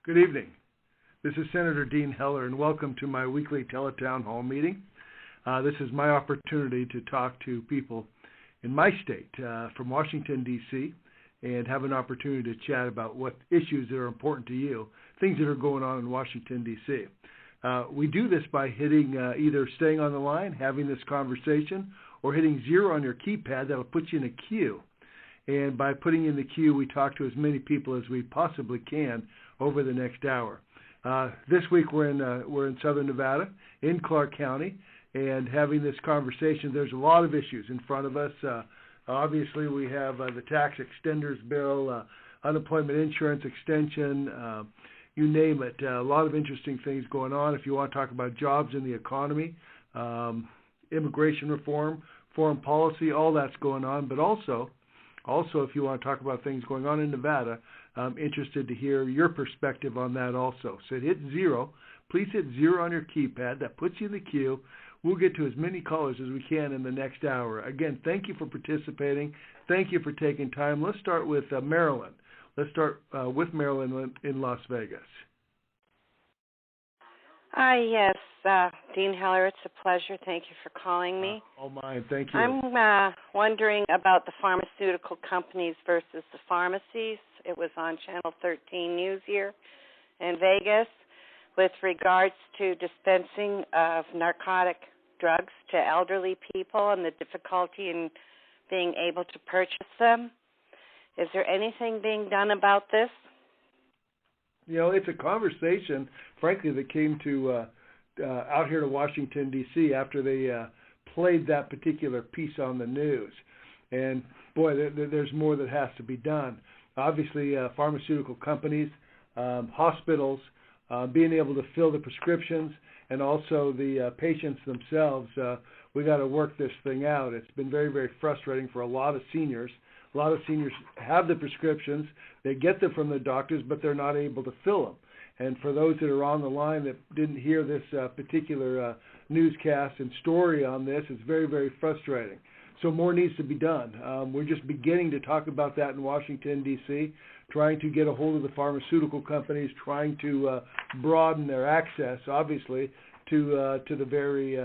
Good evening. This is Senator Dean Heller, and welcome to my weekly Teletown Hall meeting. This is my opportunity to talk to people in my state from Washington, D.C., and have an opportunity to chat about what issues that are important to you, things that are going on in Washington, D.C. We do this by hitting either staying on the line, having this conversation, or hitting 0 on your keypad. That'll put you in a queue. And by putting in the queue, we talk to as many people as we possibly can over the next hour. This week we're in Southern Nevada, in Clark County, and having this conversation. There's a lot of issues in front of us. Obviously, we have the tax extenders bill, unemployment insurance extension, you name it. A lot of interesting things going on. If you want to talk about jobs in the economy, immigration reform, foreign policy, all that's going on. But also, if you want to talk about things going on in Nevada, I'm interested to hear your perspective on that also. So hit 0. Please hit 0 on your keypad. That puts you in the queue. We'll get to as many callers as we can in the next hour. Again, thank you for participating. Thank you for taking time. Let's start with Marilyn. Let's start with Marilyn in Las Vegas. Hi, yes, Dean Heller, it's a pleasure. Thank you for calling me. All mine, thank you. I'm wondering about the pharmaceutical companies versus the pharmacies. It was on Channel 13 News here in Vegas with regards to dispensing of narcotic drugs to elderly people and the difficulty in being able to purchase them. Is there anything being done about this? You know, it's a conversation, frankly, that came to out here to Washington, D.C. after they played that particular piece on the news. And, boy, there's more that has to be done. Obviously, pharmaceutical companies, hospitals, being able to fill the prescriptions, and also the patients themselves, we got to work this thing out. It's been very, very frustrating for a lot of seniors. A lot of seniors have the prescriptions. They get them from the doctors, but they're not able to fill them. And for those that are on the line that didn't hear this particular newscast and story on this, it's very, very frustrating. So more needs to be done. We're just beginning to talk about that in Washington, D.C., trying to get a hold of the pharmaceutical companies, trying to broaden their access, obviously, to the very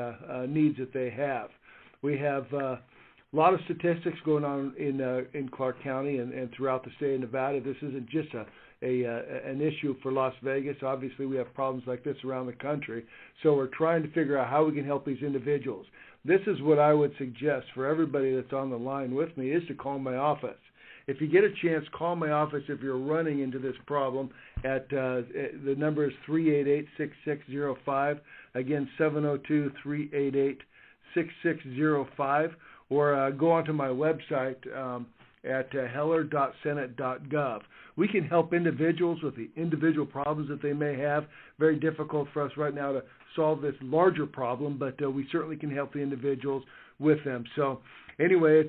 needs that they have. We have a lot of statistics going on in Clark County and throughout the state of Nevada. This isn't just an issue for Las Vegas. Obviously, we have problems like this around the country. So we're trying to figure out how we can help these individuals. This is what I would suggest for everybody that's on the line with me is to call my office. If you get a chance, call my office if you're running into this problem. The number is 388-6605. Again, 702-388-6605. Or go onto my website at heller.senate.gov. We can help individuals with the individual problems that they may have. Very difficult for us right now to solve this larger problem, but we certainly can help the individuals with them. So anyway,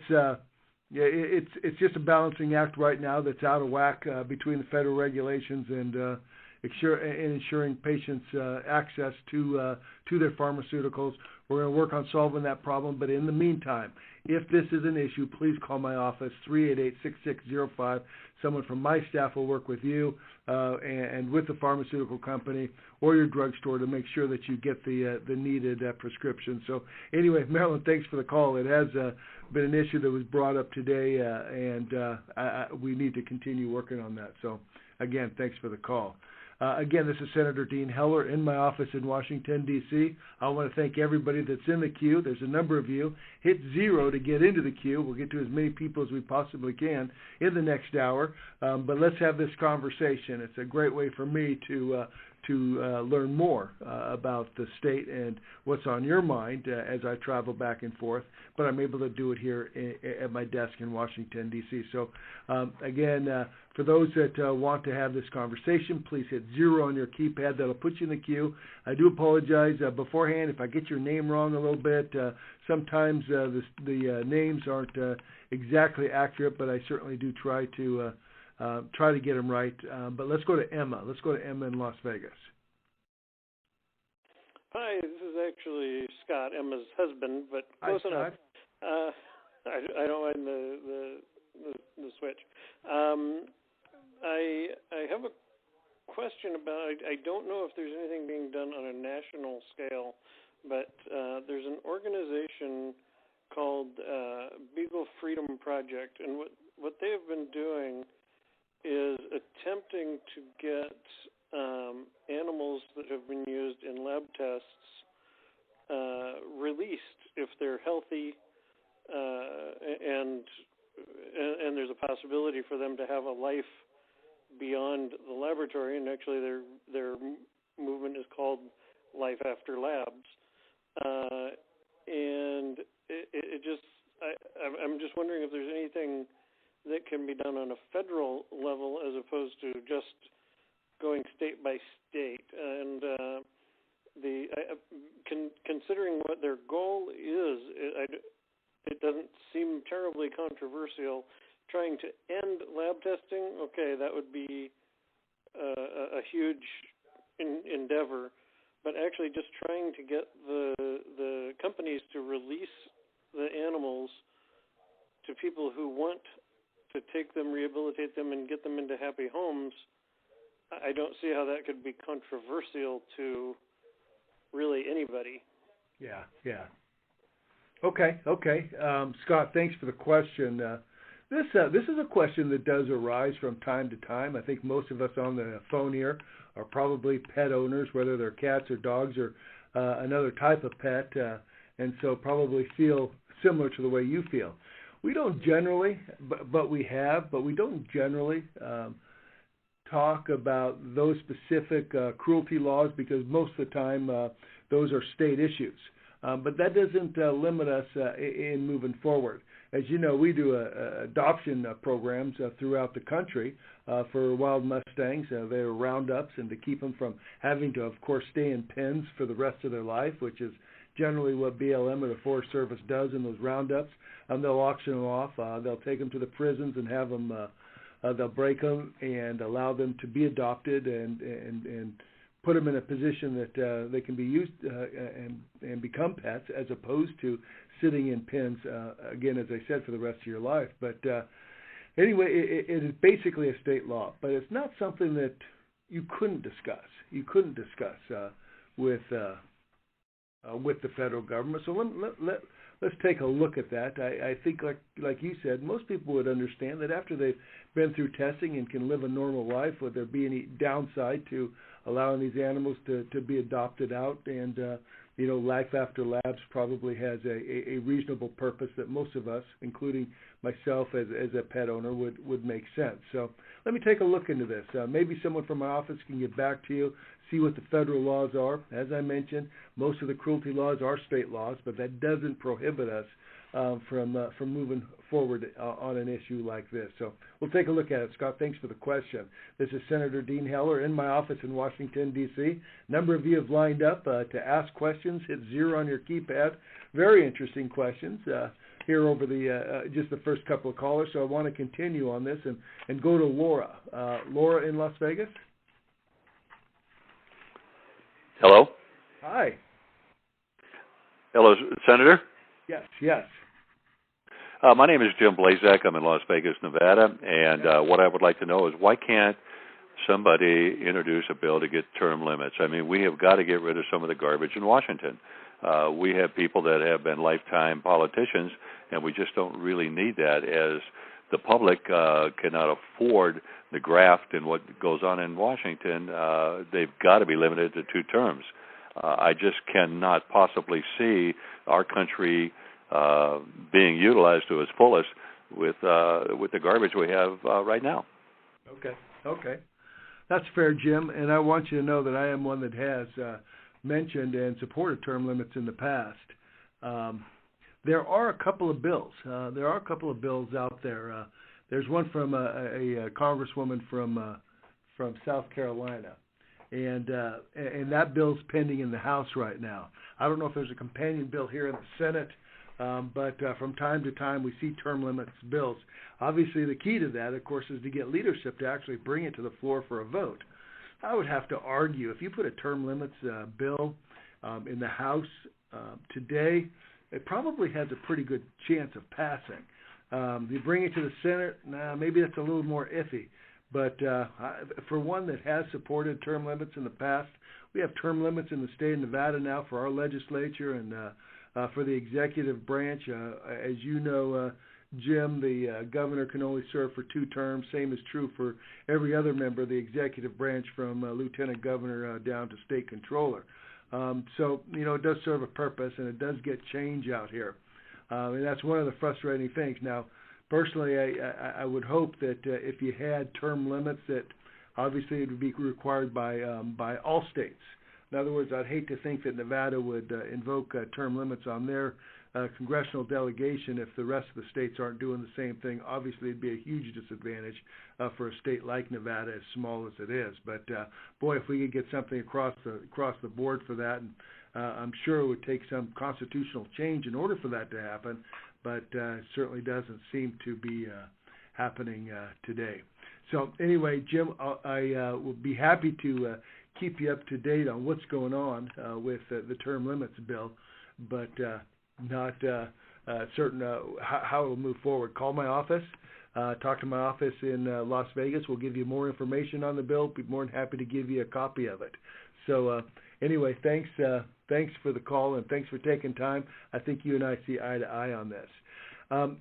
it's just a balancing act right now that's out of whack between the federal regulations and ensuring patients access to their pharmaceuticals. We're going to work on solving that problem, but in the meantime, if this is an issue, please call my office, 388-6605. Someone from my staff will work with you and with the pharmaceutical company or your drugstore to make sure that you get the needed prescription. So anyway, Marilyn, thanks for the call. It has been an issue that was brought up today, and we need to continue working on that. So again, thanks for the call. Again, this is Senator Dean Heller in my office in Washington, D.C. I want to thank everybody that's in the queue. There's a number of you. Hit 0 to get into the queue. We'll get to as many people as we possibly can in the next hour. But let's have this conversation. It's a great way for me to learn more about the state and what's on your mind as I travel back and forth. But I'm able to do it here at my desk in Washington, D.C. So, again, for those that want to have this conversation, please hit 0 on your keypad. That'll put you in the queue. I do apologize beforehand if I get your name wrong a little bit. Sometimes the names aren't exactly accurate, but I certainly do try to get them right. But let's go to Emma. Let's go to Emma in Las Vegas. Hi, this is actually Scott, Emma's husband, but close enough. I don't mind the switch. I have a question about, I don't know if there's anything being done on a national scale, but there's an organization called Beagle Freedom Project, and what they have been doing is attempting to get animals that have been used in lab tests released if they're healthy, and there's a possibility for them to have a life beyond the laboratory. And actually, their movement is called Life After Labs, and I'm just wondering if there's anything that can be done on a federal level as opposed to just going state by state. And considering what their goal is, it doesn't seem terribly controversial. Trying to end lab testing, okay, that would be a huge endeavor. But actually, just trying to get the companies to release the animals to people who want to take them, rehabilitate them, and get them into happy homes, I don't see how that could be controversial to really anybody. Yeah. Okay. Scott, thanks for the question. This is a question that does arise from time to time. I think most of us on the phone here are probably pet owners, whether they're cats or dogs or another type of pet, and so probably feel similar to the way you feel. We don't generally, but we don't generally talk about those specific cruelty laws because most of the time those are state issues. But that doesn't limit us in moving forward. As you know, we do adoption programs throughout the country for wild Mustangs. They're roundups, and to keep them from having to, of course, stay in pens for the rest of their life, which is generally what BLM or the Forest Service does in those roundups. They'll auction them off. They'll take them to the prisons and have them. They'll break them and allow them to be adopted and put them in a position that they can be used and become pets, as opposed to sitting in pens, again, as I said, for the rest of your life. But anyway, it is basically a state law, but it's not something that you couldn't discuss. You couldn't discuss with the federal government. So let's take a look at that. I think, like you said, most people would understand that after they've been through testing and can live a normal life, would there be any downside to allowing these animals to be adopted out? And Life After Labs probably has a reasonable purpose that most of us, including myself as a pet owner, would make sense. So let me take a look into this. Maybe someone from my office can get back to you, see what the federal laws are. As I mentioned, most of the cruelty laws are state laws, but that doesn't prohibit us from moving forward on an issue like this. So we'll take a look at it. Scott, thanks for the question. This is Senator Dean Heller in my office in Washington, D.C. A number of you have lined up to ask questions. Hit 0 on your keypad. Very interesting questions here over the just the first couple of callers. So I want to continue on this and go to Laura. Laura in Las Vegas. Hello. Hi. Hello, Senator. Yes. My name is Jim Blazak. I'm in Las Vegas, Nevada, and what I would like to know is why can't somebody introduce a bill to get term limits? I mean, we have got to get rid of some of the garbage in Washington. We have people that have been lifetime politicians, and we just don't really need that, as the public cannot afford the graft and what goes on in Washington. They've got to be limited to 2 terms. I just cannot possibly see our country being utilized to its fullest with the garbage we have right now. Okay. That's fair, Jim. And I want you to know that I am one that has mentioned and supported term limits in the past. There are a couple of bills. Out there. There's one from a congresswoman from South Carolina. And that bill's pending in the House right now. I don't know if there's a companion bill here in the Senate, but from time to time we see term limits bills. Obviously, the key to that, of course, is to get leadership to actually bring it to the floor for a vote. I would have to argue if you put a term limits bill in the House today, it probably has a pretty good chance of passing. You bring it to the Senate, maybe that's a little more iffy. But for one that has supported term limits in the past, we have term limits in the state of Nevada now for our legislature and for the executive branch. As you know, Jim, the governor can only serve for 2 terms. Same is true for every other member of the executive branch, from lieutenant governor down to state controller. So, it does serve a purpose, and it does get change out here. And that's one of the frustrating things. Now, personally, I would hope that if you had term limits, that obviously it would be required by all states. In other words, I'd hate to think that Nevada would invoke term limits on their congressional delegation if the rest of the states aren't doing the same thing. Obviously, it'd be a huge disadvantage for a state like Nevada, as small as it is. But boy, if we could get something across the board for that, and I'm sure it would take some constitutional change in order for that to happen. But it certainly doesn't seem to be happening today. So anyway, Jim, I will be happy to keep you up to date on what's going on with the term limits bill, but not certain how it will move forward. Call my office, talk to my office in Las Vegas. We'll give you more information on the bill. Be more than happy to give you a copy of it. So anyway, thanks for the call, and thanks for taking time. I think you and I see eye to eye on this.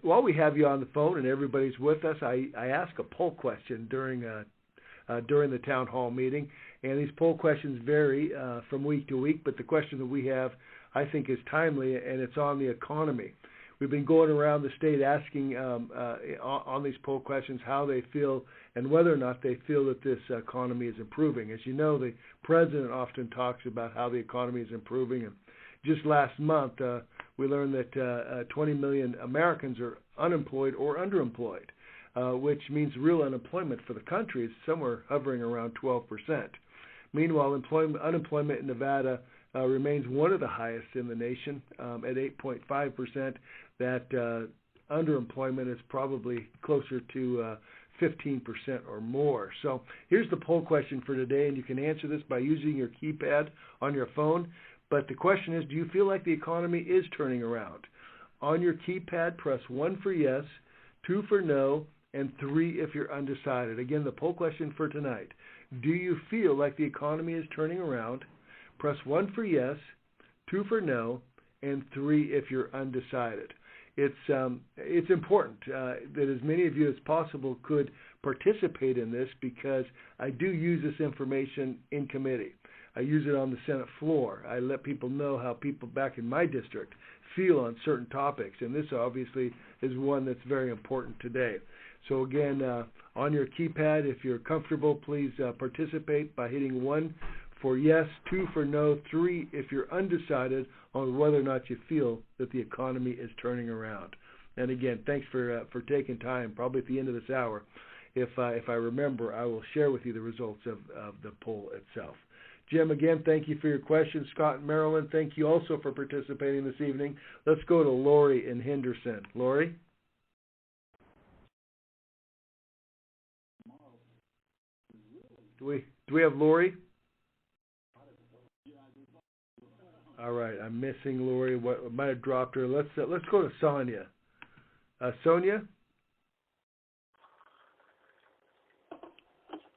While we have you on the phone and everybody's with us, I ask a poll question during the town hall meeting, and these poll questions vary from week to week, but the question that we have, I think, is timely, and it's on the economy. We've been going around the state asking on these poll questions how they feel and whether or not they feel that this economy is improving. As you know, the president often talks about how the economy is improving, and just last month we learned that 20 million Americans are unemployed or underemployed, which means real unemployment for the country is somewhere hovering around 12%. Meanwhile, unemployment in Nevada remains one of the highest in the nation at 8.5%. That underemployment is probably closer to 15% or more. So here's the poll question for today, and you can answer this by using your keypad on your phone. But the question is, do you feel like the economy is turning around? On your keypad, press 1 for yes, 2 for no, and 3 if you're undecided. Again, the poll question for tonight. Do you feel like the economy is turning around? Press 1 for yes, 2 for no, and 3 if you're undecided. It's important that as many of you as possible could participate in this, because I do use this information in committee. I use it on the Senate floor. I let people know how people back in my district feel on certain topics, and this obviously is one that's very important today. So again, on your keypad, if you're comfortable, please participate by hitting 1 for yes, 2 for no, 3 if you're undecided on whether or not you feel that the economy is turning around. And again, thanks for taking time. Probably at the end of this hour, if I remember, I will share with you the results of the poll itself. Jim, again, thank you for your questions. Scott and Marilyn, thank you also for participating this evening. Let's go to Lori in Henderson. Lori? Do we have Lori? All right, I'm missing Lori. What might have dropped her? Let's go to Sonia. Sonia?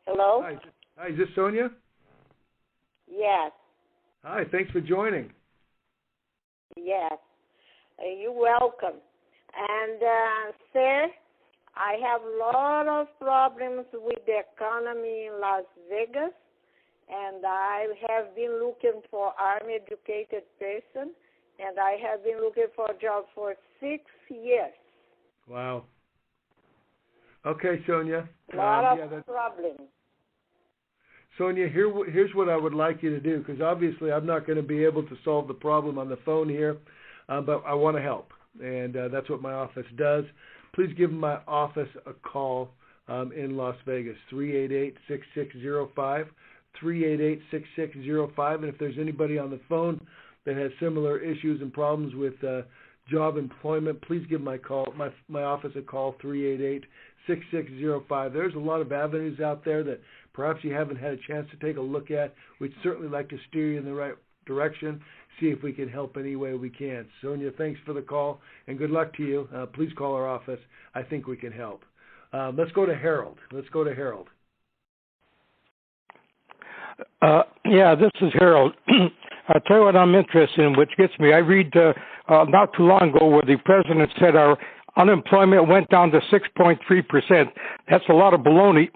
Hello? Hi, is this Sonia? Yes. Hi, thanks for joining. Yes. You're welcome. And, sir, I have a lot of problems with the economy in Las Vegas, and I have been looking for army-educated person, and I have been looking for a job for 6 years. Wow. Okay, Sonia. A lot of problems. Sonia, here's what I would like you to do, because obviously I'm not going to be able to solve the problem on the phone here, but I want to help, and that's what my office does. Please give my office a call in Las Vegas, 388-6605, 388-6605, and if there's anybody on the phone that has similar issues and problems with job employment, please give my office a call, 388-6605. There's a lot of avenues out there that perhaps you haven't had a chance to take a look at. We'd certainly like to steer you in the right direction, see if we can help any way we can. Sonia, thanks for the call, and good luck to you. Please call our office. I think we can help. Let's go to Harold. Yeah, this is Harold. I'll tell you what I'm interested in, which gets me. I read not too long ago where the president said our unemployment went down to 6.3%. That's a lot of baloney.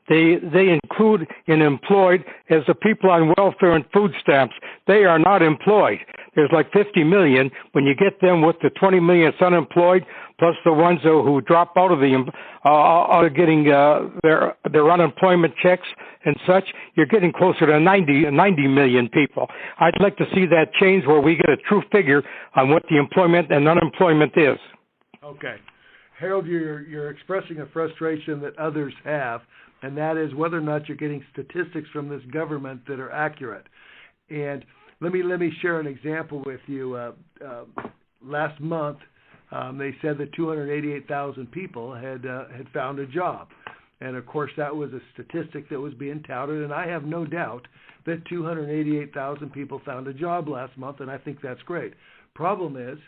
They include in employed as the people on welfare and food stamps. They are not employed. There's like 50 million. When you get them with the 20 million that's unemployed, plus the ones who drop out of the are getting their unemployment checks and such, you're getting closer to 90 million people. I'd like to see that change where we get a true figure on what the employment and unemployment is. Okay. Harold, you're expressing a frustration that others have, and that is whether or not you're getting statistics from this government that are accurate. And let me share an example with you. Last month, they said that 288,000 people had found a job. And, of course, that was a statistic that was being touted, and I have no doubt that 288,000 people found a job last month, and I think that's great. Problem is,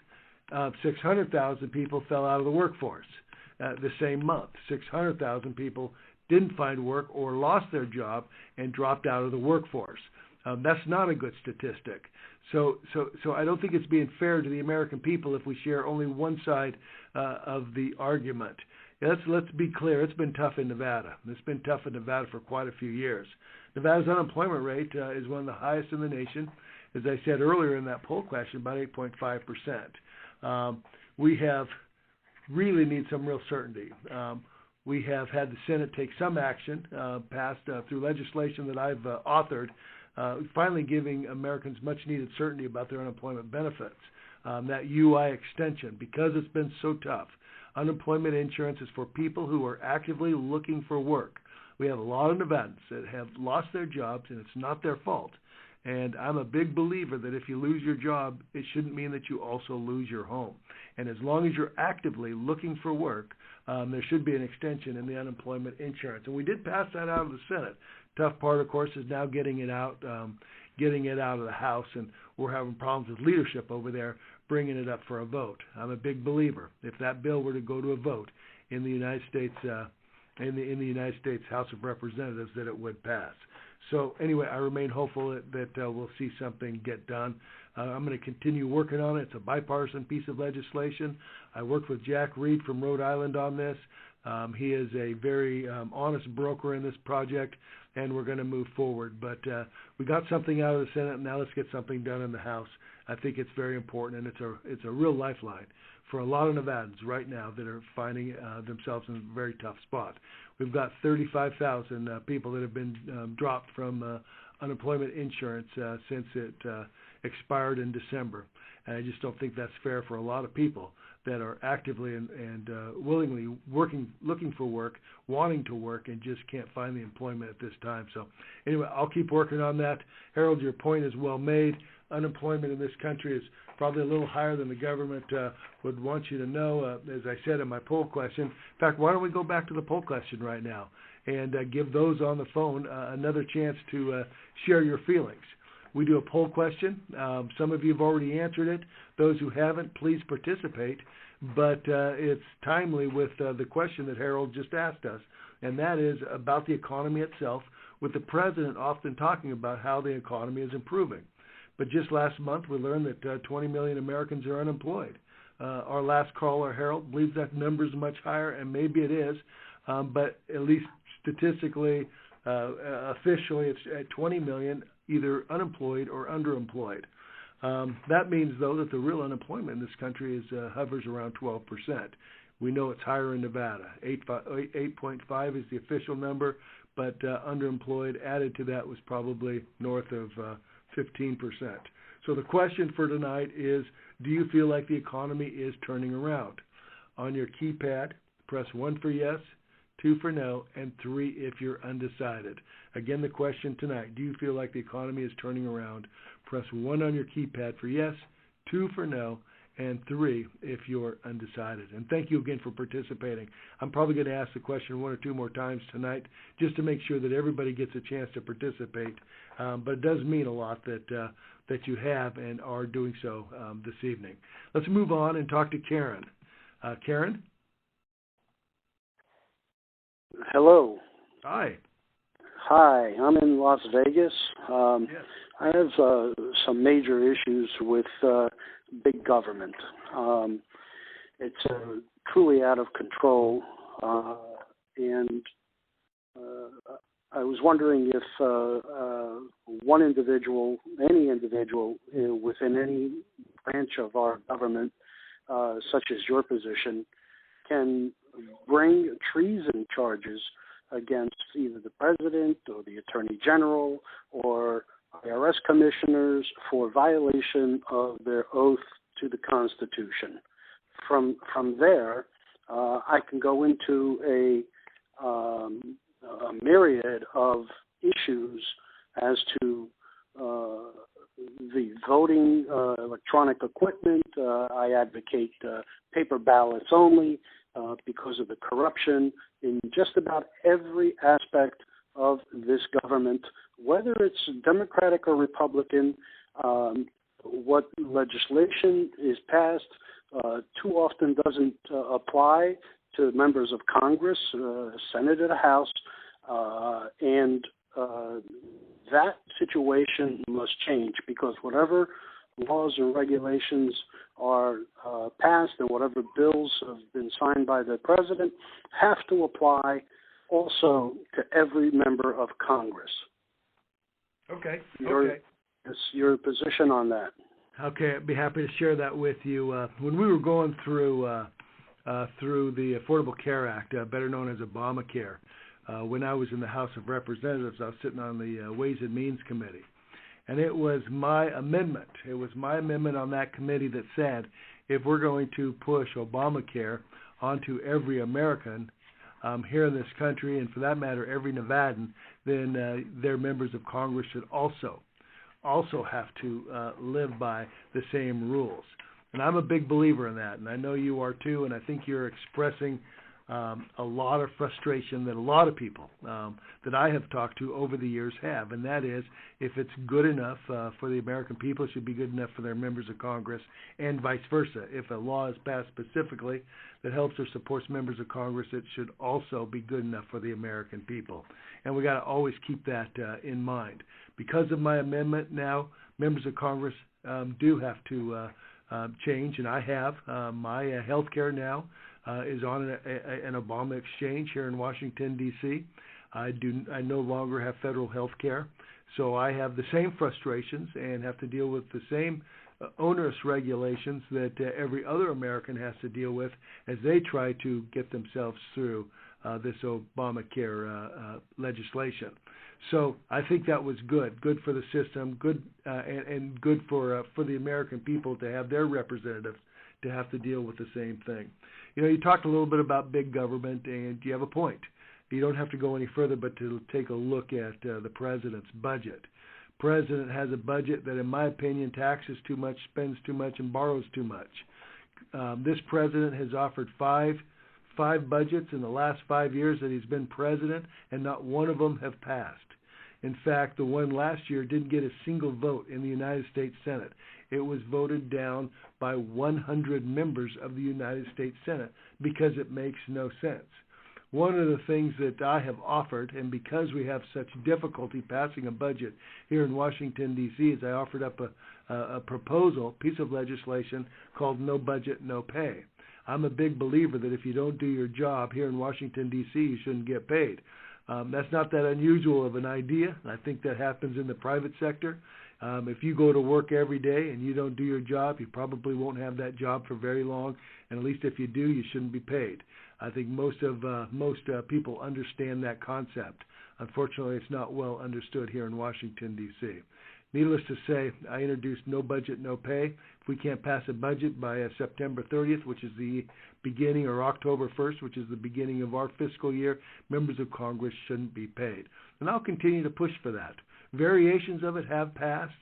600,000 people fell out of the workforce the same month. 600,000 people didn't find work or lost their job and dropped out of the workforce. That's not a good statistic. So I don't think it's being fair to the American people if we share only one side of the argument. Let's be clear. It's been tough in Nevada. It's been tough in Nevada for quite a few years. Nevada's unemployment rate is one of the highest in the nation. As I said earlier in that poll question, about 8.5%. We have really need some real certainty. We have had the Senate take some action, passed through legislation that I've authored, finally giving Americans much needed certainty about their unemployment benefits. That UI extension, because it's been so tough. Unemployment insurance is for people who are actively looking for work. We have a lot of Nevadans that have lost their jobs, and it's not their fault. And I'm a big believer that if you lose your job, it shouldn't mean that you also lose your home. And as long as you're actively looking for work, there should be an extension in the unemployment insurance. And we did pass that out of the Senate. Tough part, of course, is now getting it out of the House, and we're having problems with leadership over there bringing it up for a vote. I'm a big believer if that bill were to go to a vote in the United States, in the United States House of Representatives, that it would pass. So anyway, I remain hopeful that we'll see something get done. I'm going to continue working on it. It's a bipartisan piece of legislation. I worked with Jack Reed from Rhode Island on this. He is a very honest broker in this project, and we're going to move forward. But we got something out of the Senate, and now let's get something done in the House. I think it's very important, and it's a real lifeline for a lot of Nevadans right now that are finding themselves in a very tough spot. We've got 35,000 people that have been dropped from unemployment insurance since it expired in December. And I just don't think that's fair for a lot of people that are actively and willingly looking for work, wanting to work, and just can't find the employment at this time. So anyway, I'll keep working on that. Harold, your point is well made. Unemployment in this country is probably a little higher than the government would want you to know, as I said in my poll question. In fact, why don't we go back to the poll question right now and give those on the phone another chance to share your feelings. We do a poll question. Some of you have already answered it. Those who haven't, please participate. But it's timely with the question that Harold just asked us, and that is about the economy itself, with the president often talking about how the economy is improving. But just last month, we learned that 20 million Americans are unemployed. Our last caller, Harold, believes that number is much higher, and maybe it is, but at least statistically, officially, it's at 20 million, either unemployed or underemployed. That means, though, that the real unemployment in this country hovers around 12%. We know it's higher in Nevada. 8.5 is the official number, but underemployed added to that was probably north of 15%. So the question for tonight is, do you feel like the economy is turning around? On your keypad, press 1 for yes, 2 for no, and 3 if you're undecided. Again, the question tonight, do you feel like the economy is turning around? Press 1 on your keypad for yes, 2 for no, and 3 if you're undecided. And thank you again for participating. I'm probably going to ask the question 1 or 2 more times tonight just to make sure that everybody gets a chance to participate. But it does mean a lot that you have and are doing so this evening. Let's move on and talk to Karen. Karen? Hello. Hi. Hi, I'm in Las Vegas. Yes. I have some major issues with big government. It's truly out of control, and I was wondering if one individual, any individual within any branch of our government, such as your position, can bring treason charges against either the president or the attorney general or IRS commissioners for violation of their oath to the Constitution. From there, I can go into a myriad of issues as to the voting electronic equipment. I advocate paper ballots only because of the corruption in just about every aspect of this government, whether it's Democratic or Republican. What legislation is passed too often doesn't apply to members of Congress, Senate, or the House, and that situation must change, because whatever laws and regulations are passed and whatever bills have been signed by the president have to apply also to every member of Congress. Okay. Your position on that? Okay, I'd be happy to share that with you. When we were going through the Affordable Care Act, better known as Obamacare, when I was in the House of Representatives, I was sitting on the Ways and Means Committee. And it was my amendment. It was my amendment on that committee that said, if we're going to push Obamacare onto every American here in this country, and for that matter, every Nevadan, then their members of Congress should also have to live by the same rules. And I'm a big believer in that, and I know you are too, and I think you're expressing a lot of frustration that a lot of people that I have talked to over the years have, and that is, if it's good enough for the American people, it should be good enough for their members of Congress, and vice versa. If a law is passed specifically that helps or supports members of Congress, it should also be good enough for the American people. And we got to always keep that in mind. Because of my amendment now, members of Congress do have to change, and I have. My health care now is on an Obama exchange here in Washington, D.C. I no longer have federal health care, so I have the same frustrations and have to deal with the same onerous regulations that every other American has to deal with as they try to get themselves through this Obamacare legislation. So I think that was good for the system, good and good for the American people to have their representatives to have to deal with the same thing. You know, you talked a little bit about big government, and you have a point. You don't have to go any further but to take a look at the president's budget. President has a budget that, in my opinion, taxes too much, spends too much, and borrows too much. This president has offered five budgets in the last 5 years that he's been president, and not one of them have passed. In fact, the one last year didn't get a single vote in the United States Senate. It was voted down by 100 members of the United States Senate because it makes no sense. One of the things that I have offered, and because we have such difficulty passing a budget here in Washington, D.C., is I offered up a proposal, piece of legislation called No Budget, No Pay. I'm a big believer that if you don't do your job here in Washington, D.C., you shouldn't get paid. That's not that unusual of an idea. I think that happens in the private sector. If you go to work every day and you don't do your job, you probably won't have that job for very long, and at least if you do, you shouldn't be paid. I think most people understand that concept. Unfortunately, it's not well understood here in Washington, D.C. Needless to say, I introduced No Budget, No Pay. If we can't pass a budget by September 30th, which is the beginning, or October 1st, which is the beginning of our fiscal year, members of Congress shouldn't be paid. And I'll continue to push for that. Variations of it have passed,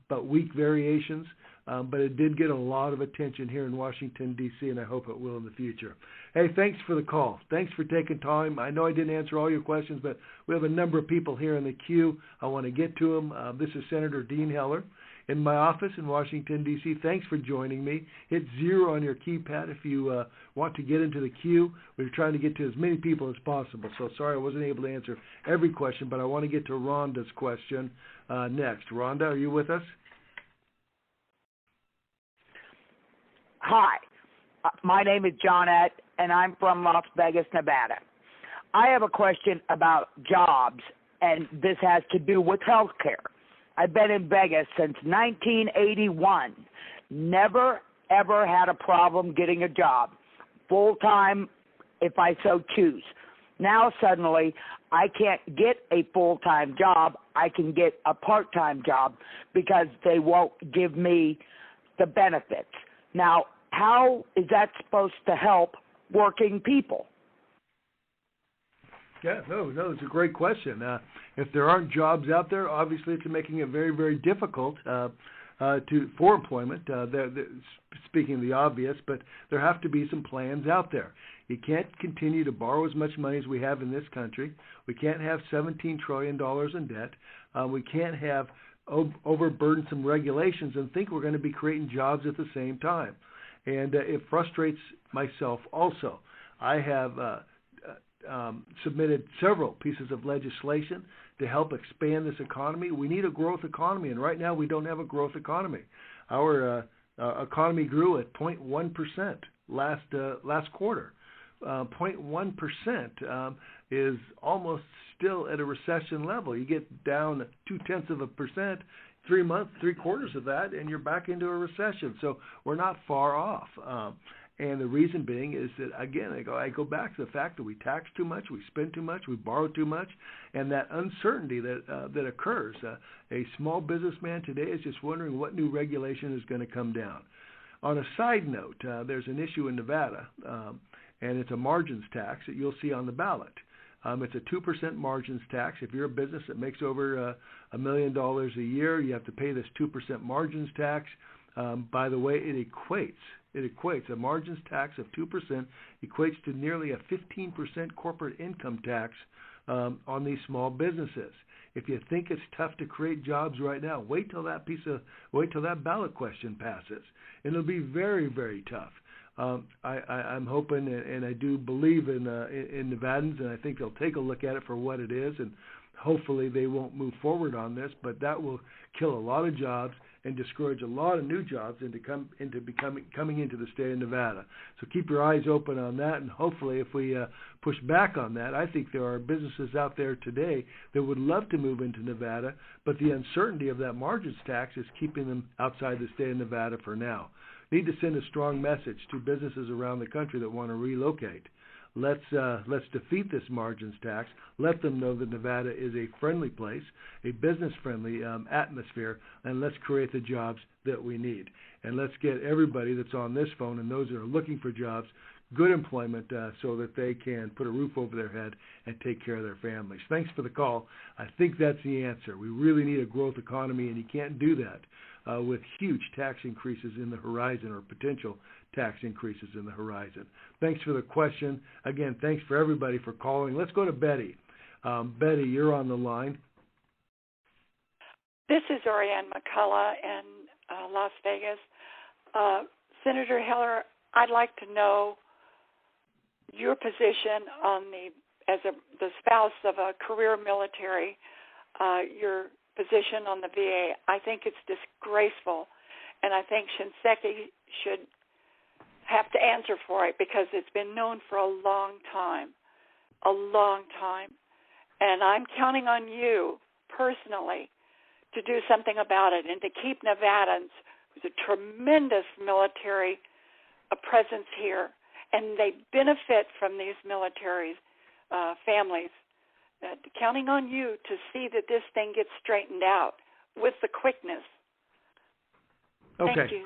but weak variations, but it did get a lot of attention here in Washington, D.C., and I hope it will in the future. Hey, thanks for the call. Thanks for taking time. I know I didn't answer all your questions, but we have a number of people here in the queue. I want to get to them. This is Senator Dean Heller, in my office in Washington, D.C. Thanks for joining me. Hit 0 on your keypad if you want to get into the queue. We're trying to get to as many people as possible. So sorry I wasn't able to answer every question, but I want to get to Rhonda's question next. Rhonda, are you with us? Hi, my name is Johnette, and I'm from Las Vegas, Nevada. I have a question about jobs, and this has to do with health care. I've been in Vegas since 1981. Never, ever had a problem getting a job, full-time if I so choose. Now suddenly I can't get a full-time job. I can get a part-time job because they won't give me the benefits. Now, how is that supposed to help working people? Yeah, no, it's a great question. If there aren't jobs out there, obviously it's making it very, very difficult for employment. Speaking of the obvious, but there have to be some plans out there. You can't continue to borrow as much money as we have in this country. We can't have $17 trillion in debt. We can't have overburdensome regulations and think we're going to be creating jobs at the same time. And it frustrates myself also. I have submitted several pieces of legislation to help expand this economy. We need a growth economy, and right now we don't have a growth economy. Our economy grew at 0.1% last quarter. 0.1% is almost still at a recession level. You get down 0.2%, 3 quarters of that, and you're back into a recession. So we're not far off. And the reason being is that, again, I go back to the fact that we tax too much, we spend too much, we borrow too much, and that uncertainty that occurs. A small businessman today is just wondering what new regulation is going to come down. On a side note, there's an issue in Nevada, and it's a margins tax that you'll see on the ballot. It's a 2% margins tax. If you're a business that makes over $1 million a year, you have to pay this 2% margins tax. By the way, it equates a margins tax of 2% equates to nearly a 15% corporate income tax on these small businesses. If you think it's tough to create jobs right now, wait till that ballot question passes. It'll be very, very tough. I'm hoping, and I do believe in Nevadans, and I think they'll take a look at it for what it is, and hopefully they won't move forward on this, but that will kill a lot of jobs and discourage a lot of new jobs coming into the state of Nevada. So keep your eyes open on that, and hopefully if we push back on that, I think there are businesses out there today that would love to move into Nevada, but the uncertainty of that margins tax is keeping them outside the state of Nevada for now. Need to send a strong message to businesses around the country that want to relocate. Let's defeat this margins tax. Let them know that Nevada is a friendly place, a business-friendly atmosphere, and let's create the jobs that we need. And let's get everybody that's on this phone and those that are looking for jobs good employment so that they can put a roof over their head and take care of their families. Thanks for the call. I think that's the answer. We really need a growth economy, and you can't do that with huge tax increases in the horizon or potential tax increases in the horizon. Thanks for the question. Again, thanks for everybody for calling. Let's go to Betty. Betty, you're on the line. This is Orianne McCullough in Las Vegas. Senator Heller, I'd like to know your position on the spouse of a career military, your position on the VA. I think it's disgraceful, and I think Shinseki should have to answer for it because it's been known for a long time, and I'm counting on you personally to do something about it and to keep Nevadans, who's a tremendous military presence here, and they benefit from these military families. Counting on you to see that this thing gets straightened out with the quickness. Okay, Thank you.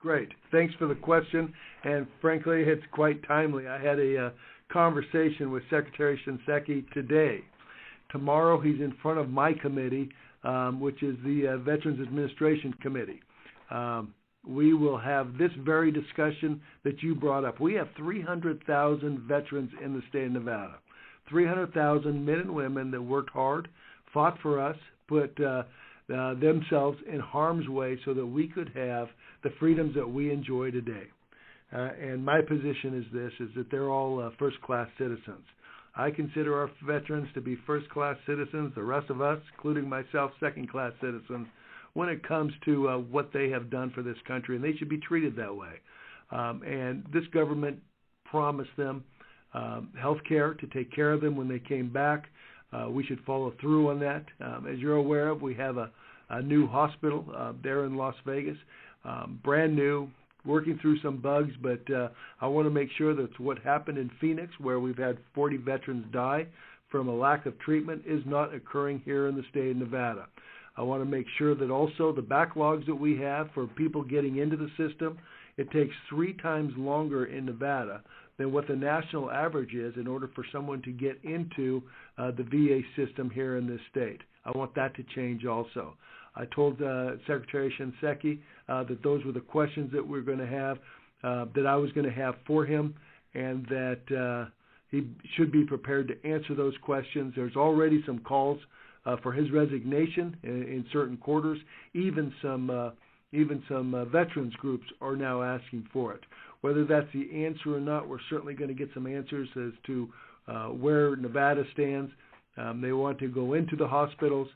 Great. Thanks for the question, and frankly, it's quite timely. I had a conversation with Secretary Shinseki today. Tomorrow, he's in front of my committee, which is the Veterans Administration Committee. We will have this very discussion that you brought up. We have 300,000 veterans in the state of Nevada. 300,000 men and women that worked hard, fought for us, put themselves in harm's way so that we could have the freedoms that we enjoy today. And my position is this, is that they're all first-class citizens. I consider our veterans to be first-class citizens, the rest of us, including myself, second-class citizens, when it comes to what they have done for this country, and they should be treated that way. And this government promised them health care to take care of them when they came back. We should follow through on that. As you're aware of, we have a new hospital there in Las Vegas, brand new, working through some bugs, but I want to make sure that what happened in Phoenix, where we've had 40 veterans die from a lack of treatment, is not occurring here in the state of Nevada. I want to make sure that also the backlogs that we have for people getting into the system, it takes 3 times longer in Nevada than what the national average is in order for someone to get into the VA system here in this state. I want that to change also. I told Secretary Shinseki that those were the questions that we're going to have, that I was going to have for him, and that he should be prepared to answer those questions. There's already some calls for his resignation in certain quarters. Even some veterans groups are now asking for it. Whether that's the answer or not, we're certainly going to get some answers as to where Nevada stands. They want to go into the hospitals.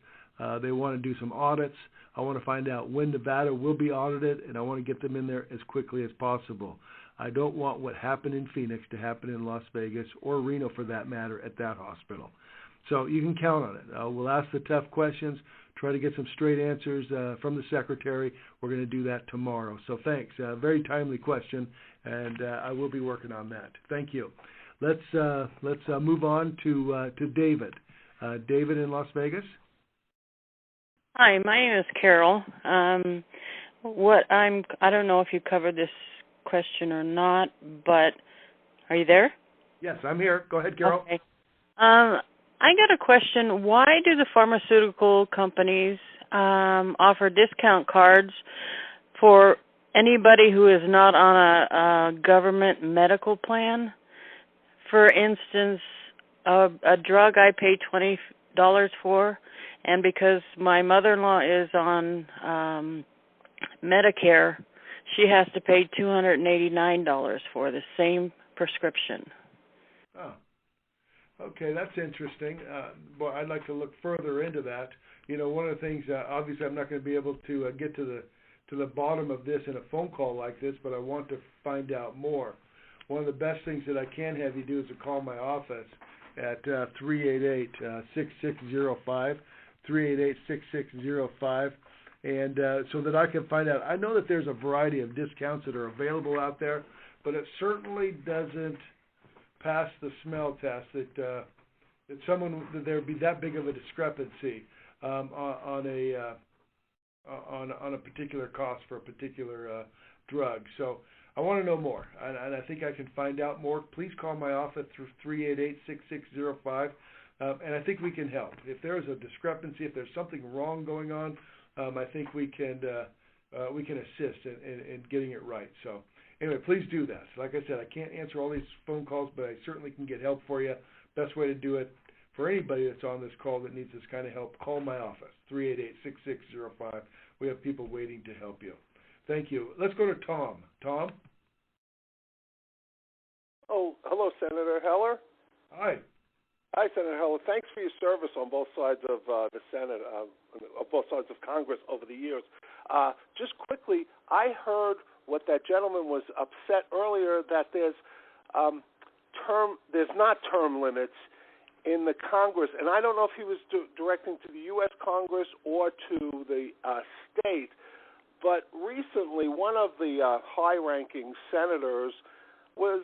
They want to do some audits. I want to find out when Nevada will be audited, and I want to get them in there as quickly as possible. I don't want what happened in Phoenix to happen in Las Vegas, or Reno for that matter, at that hospital. So you can count on it. We'll ask the tough questions, try to get some straight answers from the Secretary. We're going to do that tomorrow. So thanks. Very timely question, and I will be working on that. Thank you. Let's move on to David. David in Las Vegas. Hi, my name is Carol. I don't know if you covered this question or not, but are you there? Yes, I'm here. Go ahead, Carol. Okay. I got a question. Why do the pharmaceutical companies offer discount cards for anybody who is not on a government medical plan? For instance, a drug I pay $20 for, and because my mother-in-law is on Medicare, she has to pay $289 for the same prescription. Oh, okay, that's interesting. Well, I'd like to look further into that. You know, one of the things, obviously I'm not going to be able to get to the bottom of this in a phone call like this, but I want to find out more. One of the best things that I can have you do is to call my office at 388-6605, 388-6605, and so that I can find out. I know that there's a variety of discounts that are available out there, but it certainly doesn't pass the smell test that there would be that big of a discrepancy on a particular cost for a particular drug. So I want to know more, and I think I can find out more. Please call my office through 388-6605, and I think we can help. If there's a discrepancy, if there's something wrong going on, I think we can assist in getting it right. So anyway, please do that. Like I said, I can't answer all these phone calls, but I certainly can get help for you. Best way to do it for anybody that's on this call that needs this kind of help, call my office, 388-6605. We have people waiting to help you. Thank you. Let's go to Tom. Tom? Oh, hello, Senator Heller. Hi. Hi, Senator Heller. Thanks for your service on both sides of the Senate, on both sides of Congress over the years. Just quickly, I heard what that gentleman was upset earlier that there's not term limits in the Congress, and I don't know if he was directing to the U.S. Congress or to the state. But recently, one of the high-ranking senators was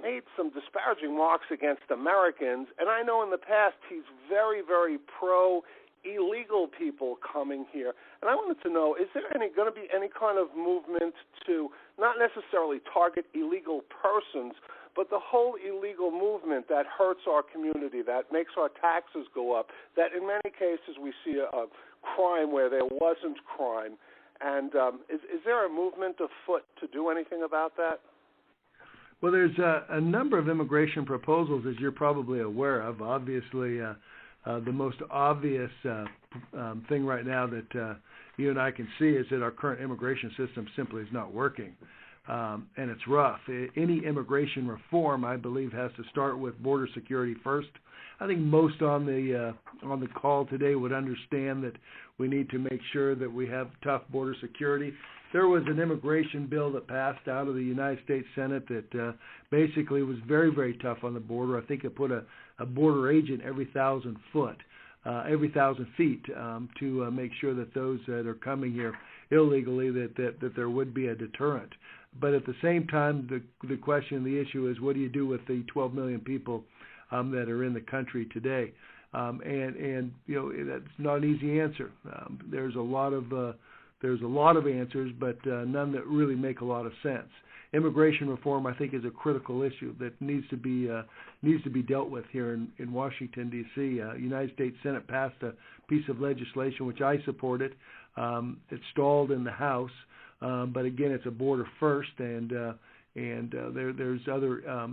made some disparaging remarks against Americans, and I know in the past he's very, very pro-illegal people coming here. And I wanted to know, is there going to be any kind of movement to not necessarily target illegal persons, but the whole illegal movement that hurts our community, that makes our taxes go up, that in many cases we see a crime where there wasn't crime? And is there a movement afoot to do anything about that? Well, there's a number of immigration proposals, as you're probably aware of. Obviously, The most obvious thing right now that you and I can see is that our current immigration system simply is not working, and it's rough. Any immigration reform, I believe, has to start with border security first. I think most on the call today would understand that we need to make sure that we have tough border security. There was an immigration bill that passed out of the United States Senate that basically was very, very tough on the border. I think it put a border agent every 1,000 feet to make sure that those that are coming here illegally that there would be a deterrent. But at the same time, the question, the issue is, what do you do with the 12 million people that are in the country today? And you know, that's not an easy answer. There's a lot of answers, but none that really make a lot of sense. Immigration reform, I think, is a critical issue that needs to be dealt with here in Washington, D.C. United States Senate passed a piece of legislation which I supported. It stalled in the House, but again, it's a border first, and there's other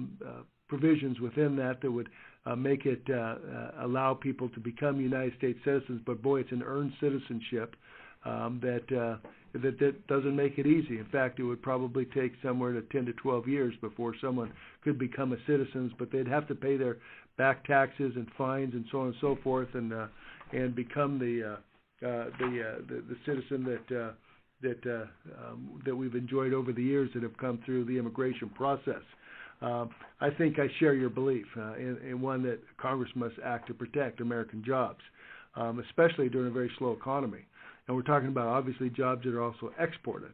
provisions within that would make it allow people to become United States citizens. But boy, it's an earned citizenship that doesn't make it easy. In fact, it would probably take somewhere to 10 to 12 years before someone could become a citizen, but they'd have to pay their back taxes and fines and so on and so forth, and become the citizen that we've enjoyed over the years that have come through the immigration process. I think I share your belief in one that Congress must act to protect American jobs, especially during a very slow economy. And we're talking about, obviously, jobs that are also exported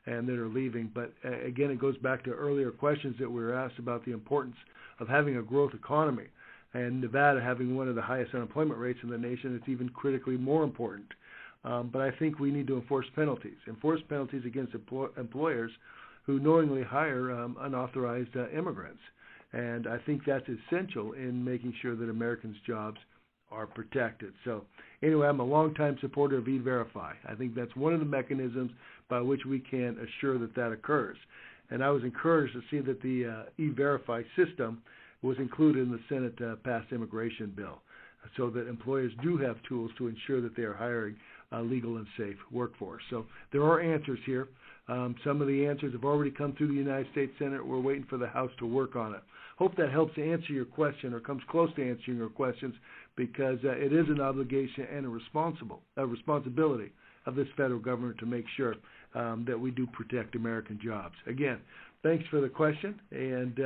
and that are leaving. But again, it goes back to earlier questions that we were asked about the importance of having a growth economy. And Nevada having one of the highest unemployment rates in the nation, it's even critically more important. But I think we need to enforce penalties against employers who knowingly hire unauthorized immigrants. And I think that's essential in making sure that Americans' jobs are protected. So anyway, I'm a longtime supporter of E-Verify. I think that's one of the mechanisms by which we can assure that occurs. And I was encouraged to see that the E-Verify system was included in the Senate passed immigration bill, so that employers do have tools to ensure that they are hiring a legal and safe workforce. So there are answers here. Some of the answers have already come through the United States Senate. We're waiting for the House to work on it. Hope that helps to answer your question, or comes close to answering your questions, because it is an obligation and a responsibility of this federal government to make sure that we do protect American jobs. Again, thanks for the question, and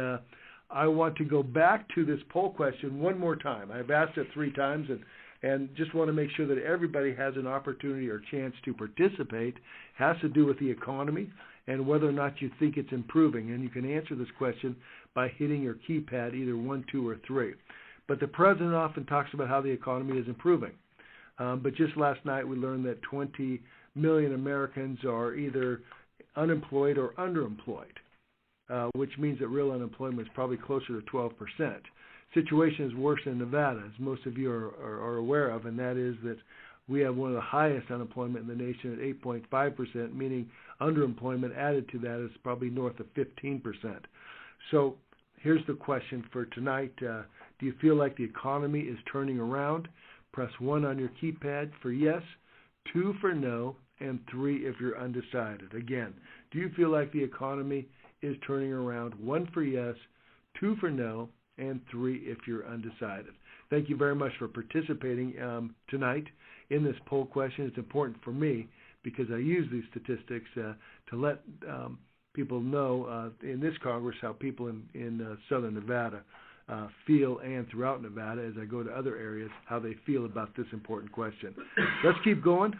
I want to go back to this poll question one more time. I've asked it 3 times, and just want to make sure that everybody has an opportunity or chance to participate. It has to do with the economy and whether or not you think it's improving. And you can answer this question by hitting your keypad, either 1, 2, or 3. But the president often talks about how the economy is improving. But just last night we learned that 20 million Americans are either unemployed or underemployed, which means that real unemployment is probably closer to 12%. Situation is worse in Nevada, as most of you are aware of, and that is that we have one of the highest unemployment in the nation at 8.5%, meaning underemployment added to that is probably north of 15%. So here's the question for tonight. Do you feel like the economy is turning around? Press 1 on your keypad for yes, 2 for no, and 3 if you're undecided. Again, do you feel like the economy is turning around? 1 for yes, 2 for no, and 3 if you're undecided. Thank you very much for participating tonight in this poll question. It's important for me because I use these statistics to let people know in this Congress how people in southern Nevada feel, and throughout Nevada as I go to other areas, how they feel about this important question. Let's keep going.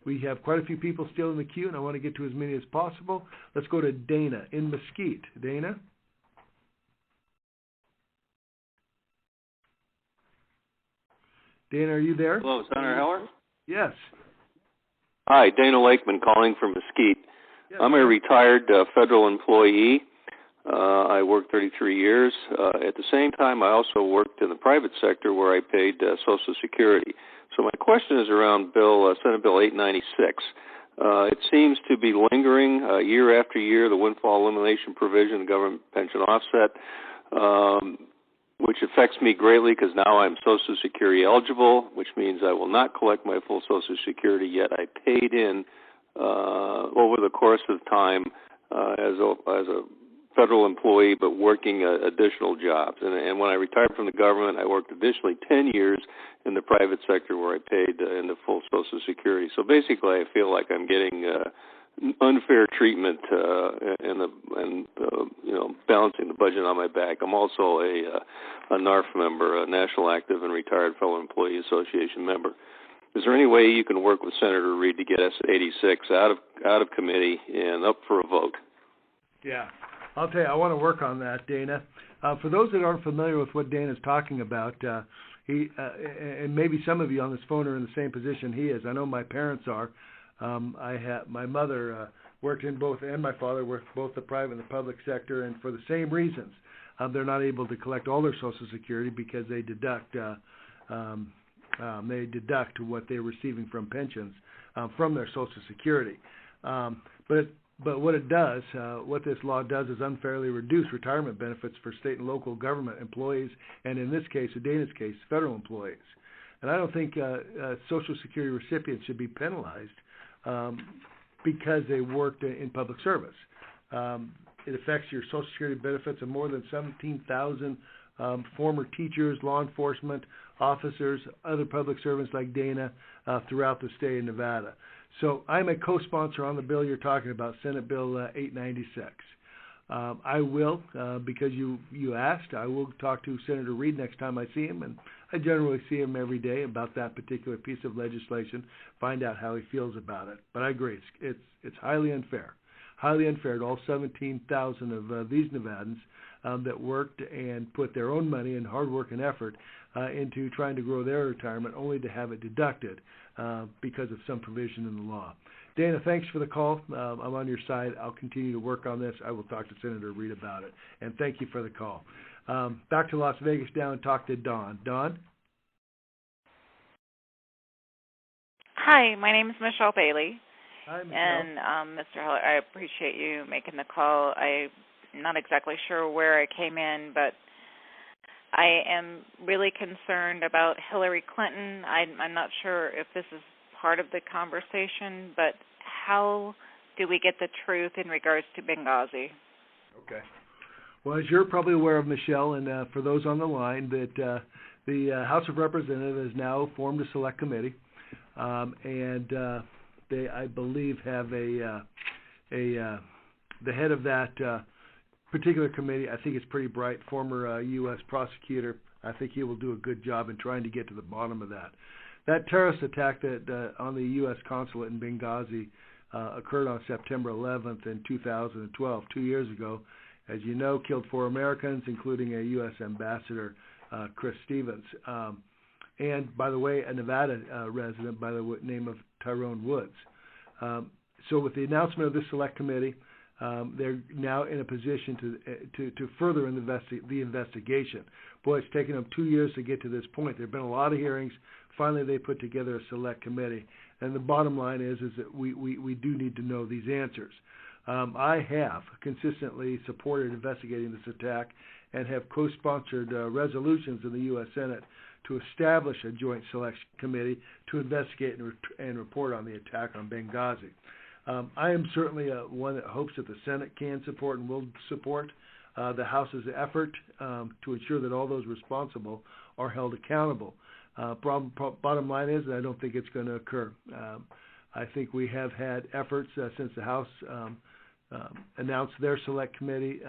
We have quite a few people still in the queue, and I want to get to as many as possible. Let's go to Dana in Mesquite. Dana? Dana, are you there? Hello, Senator Heller? Yes. Hi, Dana Lakeman calling from Mesquite. Yes. I'm a retired federal employee. I worked 33 years. At the same time, I also worked in the private sector where I paid Social Security. So my question is around Senate Bill 896. It seems to be lingering year after year, the windfall elimination provision, the government pension offset. which affects me greatly because now I'm Social Security eligible, which means I will not collect my full Social Security, yet I paid in over the course of time as a federal employee, but working additional jobs. And when I retired from the government, I worked additionally 10 years in the private sector where I paid into full Social Security. So basically, I feel like I'm getting unfair treatment and balancing the budget on my back. I'm also a NARF member, a National Active and Retired Fellow Employee Association member. Is there any way you can work with Senator Reid to get S86 out of committee and up for a vote? Yeah, I'll tell you, I want to work on that, Dana. For those that aren't familiar with what Dana's talking about, he and maybe some of you on this phone are in the same position he is. I know my parents are. My mother worked in both, and my father worked both the private and the public sector, and for the same reasons, they're not able to collect all their Social Security because they deduct what they're receiving from pensions from their Social Security. But what it does, what this law does, is unfairly reduce retirement benefits for state and local government employees, and in this case, in Dana's case, federal employees. And I don't think Social Security recipients should be penalized because they worked in public service. It affects your Social Security benefits of more than 17,000 former teachers, law enforcement officers, other public servants like Dana throughout the state of Nevada. So I'm a co-sponsor on the bill you're talking about, Senate Bill 896. I will, because you asked, I will talk to Senator Reid next time I see him, and I generally see him every day about that particular piece of legislation, find out how he feels about it. But I agree, it's highly unfair to all 17,000 of these Nevadans that worked and put their own money and hard work and effort into trying to grow their retirement, only to have it deducted because of some provision in the law. Dana, thanks for the call. I'm on your side. I'll continue to work on this. I will talk to Senator Reid about it. And thank you for the call. Back to Las Vegas now and talk to Dawn. Dawn? Hi, my name is Michelle Bailey. Hi, Michelle. And Mr. Heller, I appreciate you making the call. I'm not exactly sure where I came in, but I am really concerned about Hillary Clinton. I'm not sure if this is part of the conversation, but how do we get the truth in regards to Benghazi? Okay. Well, as you're probably aware of, Michelle, and for those on the line, that the House of Representatives has now formed a select committee, and they, I believe, have the head of that particular committee. I think it's pretty bright, former U.S. prosecutor. I think he will do a good job in trying to get to the bottom of that. That terrorist attack that on the U.S. consulate in Benghazi occurred on September 11th in 2012, 2 years ago. As you know, killed 4 Americans, including a U.S. ambassador, Chris Stevens. And, by the way, a Nevada resident by the name of Tyrone Woods. So with the announcement of this select committee, they're now in a position to further the investigation. Boy, it's taken them 2 years to get to this point. There have been a lot of hearings. Finally, they put together a select committee. And the bottom line is that we do need to know these answers. I have consistently supported investigating this attack and have co-sponsored resolutions in the U.S. Senate to establish a joint select committee to investigate and report on the attack on Benghazi. I am certainly one that hopes that the Senate can support and will support the House's effort to ensure that all those responsible are held accountable. Bottom line is that I don't think it's going to occur. I think we have had efforts since the House announced their select committee,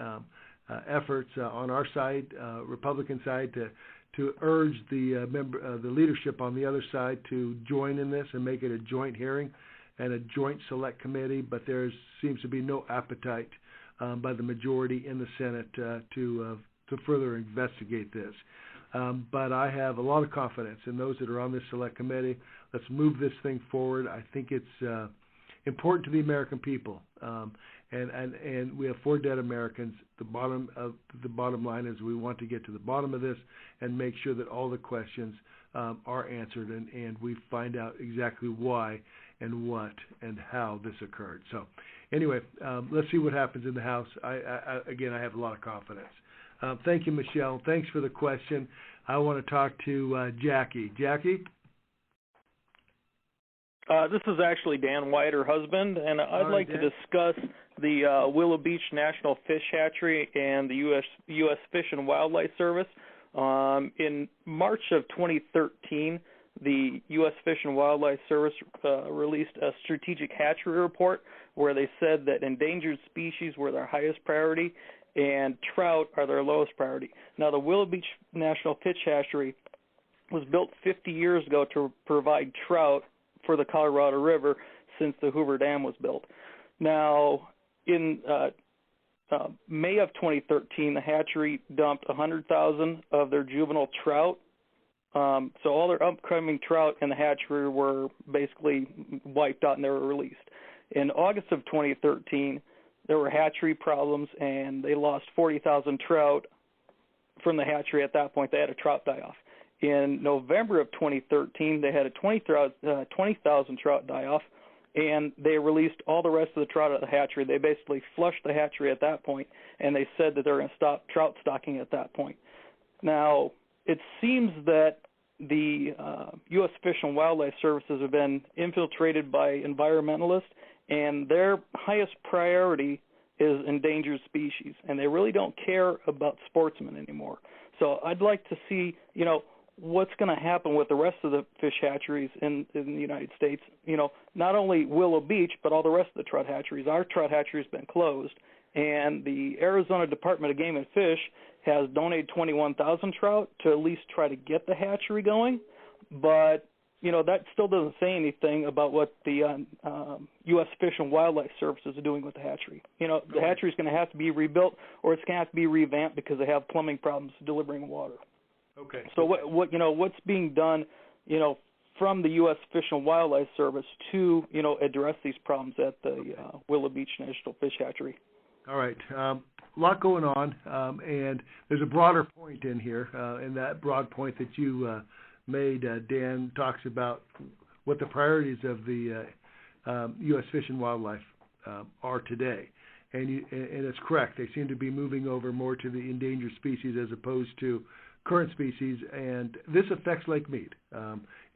efforts on our side, Republican side, to urge the leadership on the other side to join in this and make it a joint hearing and a joint select committee, but there seems to be no appetite by the majority in the Senate to further investigate this. But I have a lot of confidence in those that are on this select committee. Let's move this thing forward. I think it's important to the American people, and we have 4 dead Americans. The bottom line is we want to get to the bottom of this and make sure that all the questions are answered and we find out exactly why and what and how this occurred. So anyway, let's see what happens in the House. Again, I have a lot of confidence. Thank you, Michelle. Thanks for the question. I want to talk to Jackie. Jackie? This is actually Dan White, her husband, and I'd like to discuss the Willow Beach National Fish Hatchery and the U.S. Fish and Wildlife Service. In March of 2013, the U.S. Fish and Wildlife Service released a strategic hatchery report where they said that endangered species were their highest priority and trout are their lowest priority. Now, the Willow Beach National Fish Hatchery was built 50 years ago to provide trout for the Colorado River since the Hoover Dam was built. Now, in May of 2013, the hatchery dumped 100,000 of their juvenile trout. So all their upcoming trout in the hatchery were basically wiped out and they were released. In August of 2013, there were hatchery problems and they lost 40,000 trout from the hatchery. At that point, they had a trout die-off. In November of 2013, they had a 20,000 trout die-off, and they released all the rest of the trout at the hatchery. They basically flushed the hatchery at that point, and they said that they're going to stop trout stocking at that point. Now, it seems that the U.S. Fish and Wildlife Services have been infiltrated by environmentalists, and their highest priority is endangered species, and they really don't care about sportsmen anymore. So I'd like to see, what's going to happen with the rest of the fish hatcheries in the United States. Not only Willow Beach, but all the rest of the trout hatcheries. Our trout hatchery has been closed, and the Arizona Department of Game and Fish has donated 21,000 trout to at least try to get the hatchery going. But, that still doesn't say anything about what the U.S. Fish and Wildlife Services are doing with the hatchery. The hatchery is going to have to be rebuilt, or it's going to have to be revamped because they have plumbing problems delivering water. Okay. So what's being done, from the U.S. Fish and Wildlife Service to, address these problems at the Willow Beach National Fish Hatchery? All right. A lot going on, and there's a broader point in here, and that broad point that you made, Dan, talks about what the priorities of the U.S. Fish and Wildlife are today. And it's correct. They seem to be moving over more to the endangered species as opposed to current species, and this affects Lake Mead.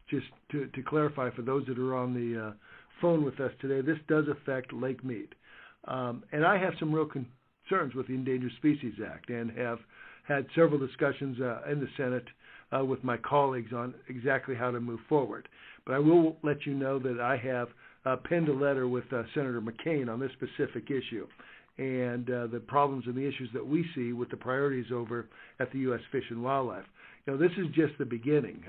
Just to clarify for those that are on the phone with us today, this does affect Lake Mead. And I have some real concerns with the Endangered Species Act and have had several discussions in the Senate with my colleagues on exactly how to move forward. But I will let you know that I have penned a letter with Senator McCain on this specific issue and the problems and the issues that we see with the priorities over at the U.S. Fish and Wildlife. This is just the beginning.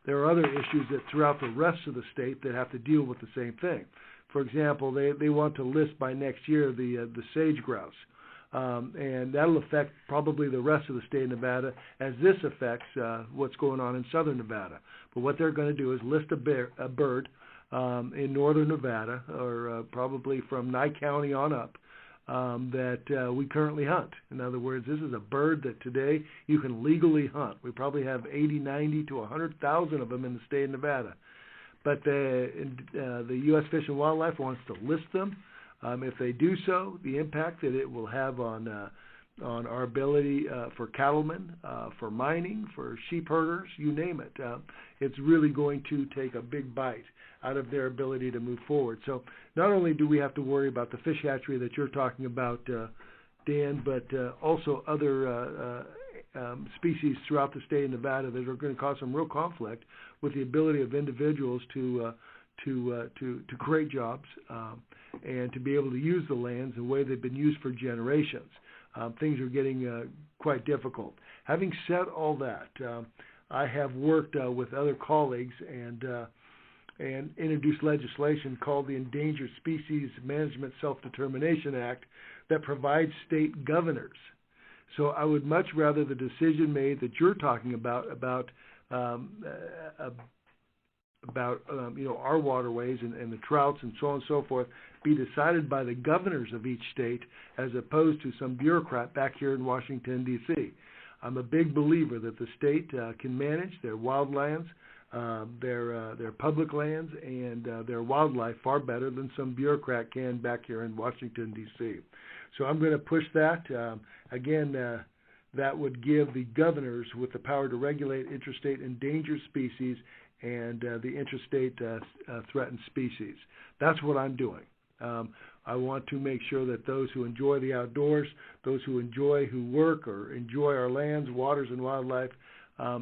There are other issues that throughout the rest of the state that have to deal with the same thing. For example, they want to list by next year the sage grouse, and that'll affect probably the rest of the state of Nevada as this affects what's going on in southern Nevada. But what they're going to do is list a bird in northern Nevada, or probably from Nye County on up, that we currently hunt. In other words, this is a bird that today you can legally hunt. We probably have 80, 90 to 100,000 of them in the state of Nevada. But the U.S. Fish and Wildlife wants to list them. If they do so, the impact that it will have on our ability for cattlemen, for mining, for sheep herders, you name it, it's really going to take a big bite out of their ability to move forward. So not only do we have to worry about the fish hatchery that you're talking about, Dan, but also other species throughout the state of Nevada that are going to cause some real conflict with the ability of individuals to create jobs and to be able to use the lands the way they've been used for generations. Things are getting quite difficult. Having said all that, I have worked with other colleagues and introduced legislation called the Endangered Species Management Self-Determination Act that provides state governors. So I would much rather the decision made that you're talking about our waterways and the trouts and so on and so forth be decided by the governors of each state as opposed to some bureaucrat back here in Washington, D.C. I'm a big believer that the state can manage their wildlands, their public lands, and their wildlife far better than some bureaucrat can back here in Washington, D.C. So I'm going to push that. Again, that would give the governors with the power to regulate interstate endangered species and the interstate threatened species. That's what I'm doing. I want to make sure that those who enjoy the outdoors, those who work or enjoy our lands, waters, and wildlife,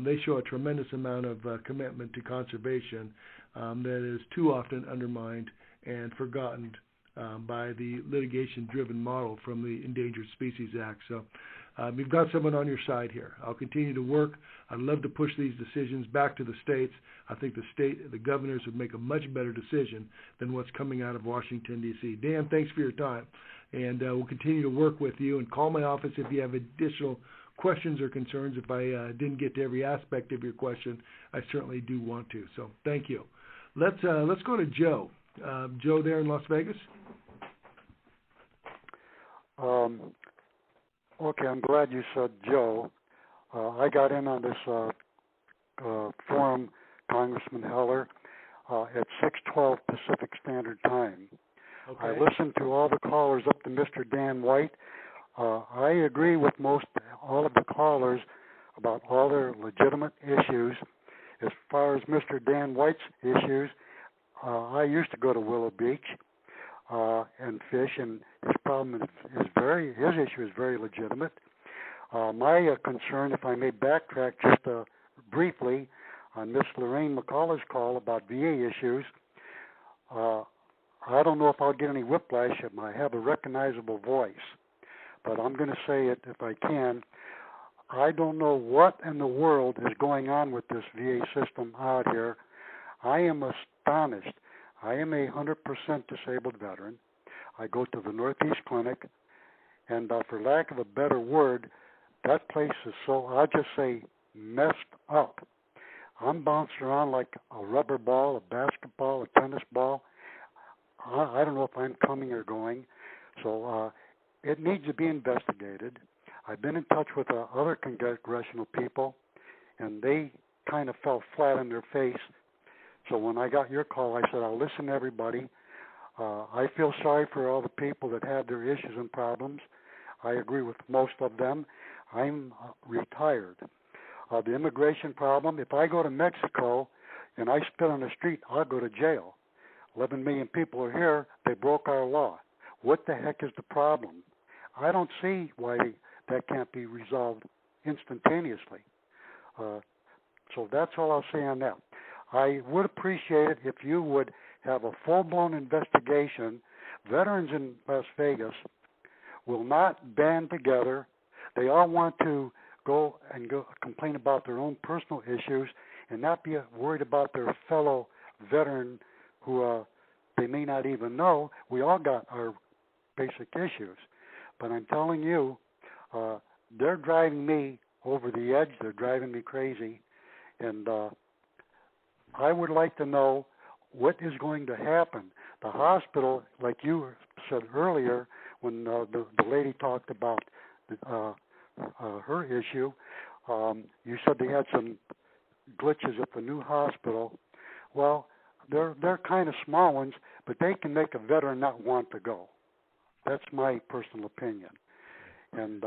they show a tremendous amount of commitment to conservation that is too often undermined and forgotten by the litigation-driven model from the Endangered Species Act. So you've got someone on your side here. I'll continue to work. I'd love to push these decisions back to the states. I think the governors would make a much better decision than what's coming out of Washington, D.C. Dan, thanks for your time. And we'll continue to work with you. And call my office if you have additional questions or concerns. If I didn't get to every aspect of your question, I certainly do want to. So thank you. Let's go to Joe. Joe there in Las Vegas. Okay, I'm glad you said Joe. I got in on this forum, Congressman Heller, at 6:12 Pacific Standard Time. Okay. I listened to all the callers up to Mr. Dan White. I agree with all of the callers about all their legitimate issues. As far as Mr. Dan White's issues, I used to go to Willow Beach and fish, and his issue is very legitimate. My concern, if I may backtrack just briefly on Miss Lorraine McCullough's call about VA issues, I don't know if I'll get any whiplash if I have a recognizable voice, but I'm going to say it if I can. I don't know what in the world is going on with this VA system out here. I am astonished. I am a 100% disabled veteran. I go to the Northeast Clinic, and for lack of a better word, that place is so, I'll just say, messed up. I'm bounced around like a rubber ball, a basketball, a tennis ball. I don't know if I'm coming or going. So it needs to be investigated. I've been in touch with other congressional people, and they kind of fell flat on their face. So when I got your call, I said, I'll listen to everybody. I feel sorry for all the people that have their issues and problems. I agree with most of them. I'm retired. The immigration problem, if I go to Mexico and I spit on the street, I'll go to jail. 11 million people are here. They broke our law. What the heck is the problem? I don't see why that can't be resolved instantaneously. So that's all I'll say on that. I would appreciate it if you would have a full-blown investigation. Veterans in Las Vegas will not band together. They all want to go complain about their own personal issues and not be worried about their fellow veteran who they may not even know. We all got our basic issues. But I'm telling you, they're driving me over the edge. They're driving me crazy. And I would like to know what is going to happen. The hospital, like you said earlier, when the lady talked about her issue, you said they had some glitches at the new hospital. Well, they're kind of small ones, but they can make a veteran not want to go. That's my personal opinion. And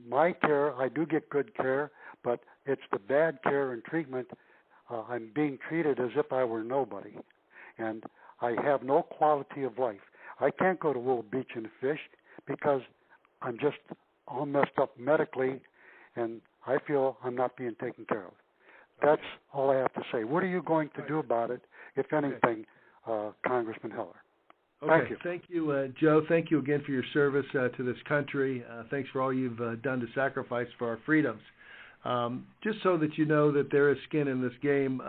my care, I do get good care, but it's the bad care and treatment. I'm being treated as if I were nobody, and I have no quality of life. I can't go to Willow Beach and fish because I'm just all messed up medically, and I feel I'm not being taken care of. That's all I have to say. What are you going to do about it, if anything, Congressman Heller? Thank you. Thank you, Joe. Thank you again for your service to this country. Thanks for all you've done to sacrifice for our freedoms. Just so that you know that there is skin in this game,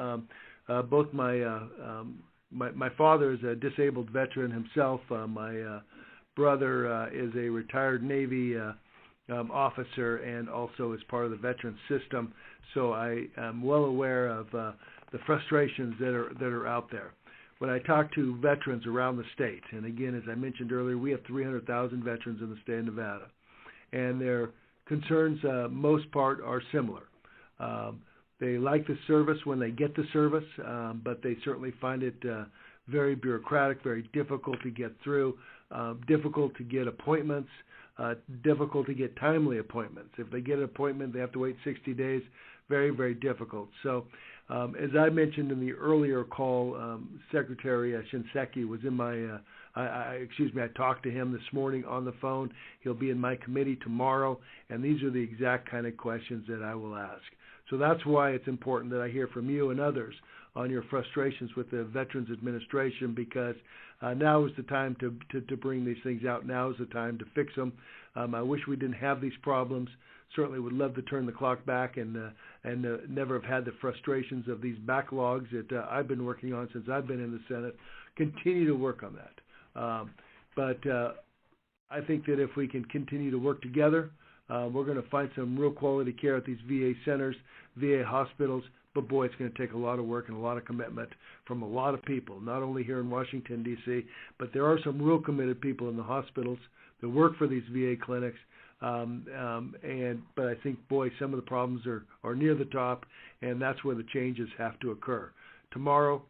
both my father is a disabled veteran himself. My brother is a retired Navy officer and also is part of the veteran system. So I am well aware of the frustrations that are out there. When I talk to veterans around the state, and again, as I mentioned earlier, we have 300,000 veterans in the state of Nevada, and their concerns, most part, are similar. They like the service when they get the service, but they certainly find it very bureaucratic, very difficult to get through, difficult to get appointments. difficult to get timely appointments. If they get an appointment, they have to wait 60 days. Very, very difficult. So, as I mentioned in the earlier call, Secretary Shinseki was in my, I talked to him this morning on the phone. He'll be in my committee tomorrow, and these are the exact kind of questions that I will ask. So that's why it's important that I hear from you and others on your frustrations with the Veterans Administration, because now is the time to bring these things out. Now is the time to fix them. I wish we didn't have these problems. Certainly would love to turn the clock back and never have had the frustrations of these backlogs that I've been working on since I've been in the Senate. Continue to work on that. But I think that if we can continue to work together, we're going to find some real quality care at these VA centers, VA hospitals. But boy, it's going to take a lot of work and a lot of commitment from a lot of people, not only here in Washington, D.C., but there are some real committed people in the hospitals that work for these VA clinics. But I think, boy, some of the problems are near the top, and that's where the changes have to occur. Tomorrow,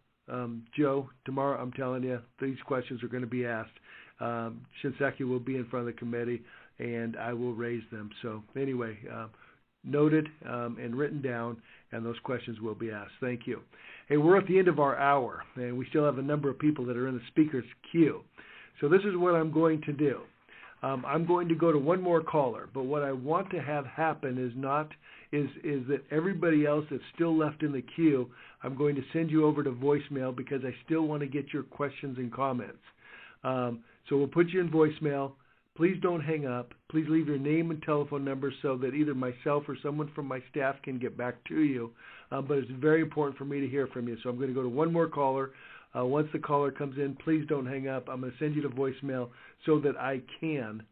Joe, I'm telling you, these questions are going to be asked. Shinseki will be in front of the committee, and I will raise them. So anyway, noted and written down, and those questions will be asked. Thank you. Hey, we're at the end of our hour, and we still have a number of people that are in the speaker's queue. So this is what I'm going to do. I'm going to go to one more caller, but what I want to have happen is that everybody else that's still left in the queue, I'm going to send you over to voicemail because I still want to get your questions and comments. So we'll put you in voicemail. Please don't hang up. Please leave your name and telephone number so that either myself or someone from my staff can get back to you. But it's very important for me to hear from you. So I'm going to go to one more caller. Once the caller comes in, please don't hang up. I'm going to send you to voicemail so that I can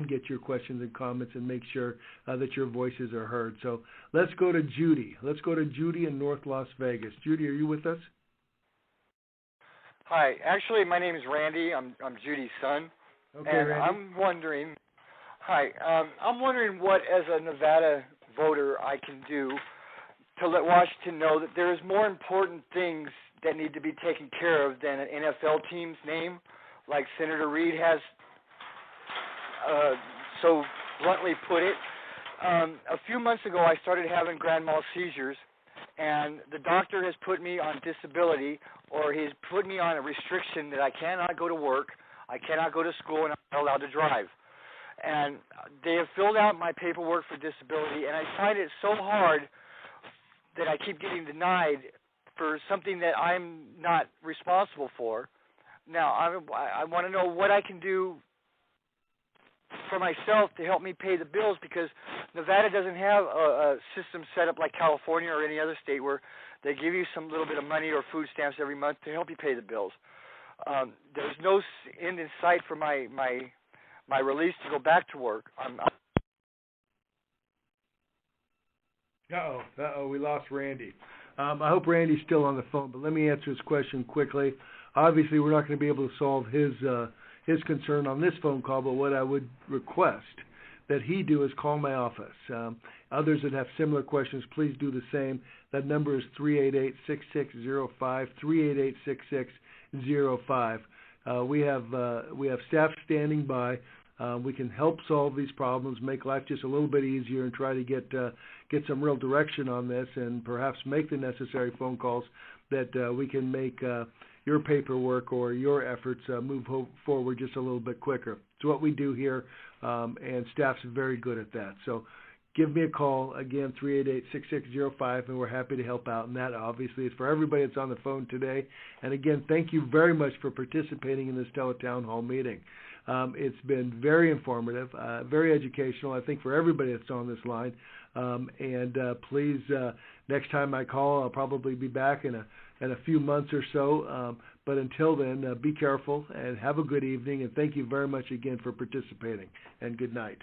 get your questions and comments and make sure that your voices are heard. So let's go to Judy. Let's go to Judy in North Las Vegas. Judy, are you with us? Hi. Actually, my name is Randy. I'm Judy's son. Okay, and Randy. I'm wondering what, as a Nevada voter, I can do to let Washington know that there's more important things that need to be taken care of than an NFL team's name, like Senator Reid has so bluntly put it. A few months ago, I started having grand mal seizures, and the doctor has put me on disability, or he's put me on a restriction that I cannot go to work, I cannot go to school, and I'm not allowed to drive. And they have filled out my paperwork for disability, and I find it so hard that I keep getting denied for something that I'm not responsible for. Now, I want to know what I can do for myself to help me pay the bills, because Nevada doesn't have a system set up like California or any other state where they give you some little bit of money or food stamps every month to help you pay the bills. There's no end in sight for my release to go back to work. Uh-oh, we lost Randy. I hope Randy's still on the phone, but let me answer his question quickly. Obviously, we're not going to be able to solve his concern on this phone call, but what I would request that he do is call my office. Others that have similar questions, please do the same. That number is 388-6605, 388-6605. We have staff standing by. We can help solve these problems, make life just a little bit easier, and try to get some real direction on this, and perhaps make the necessary phone calls that we can make your paperwork or your efforts move forward just a little bit quicker. It's what we do here, and staff's very good at that. So give me a call, again, 388-6605, and we're happy to help out. And that, obviously, is for everybody that's on the phone today. And, again, thank you very much for participating in this teletown hall meeting. It's been very informative, very educational, I think, for everybody that's on this line. Please, next time I call, I'll probably be back in a few months or so. But until then, be careful and have a good evening. And thank you very much again for participating. And good night.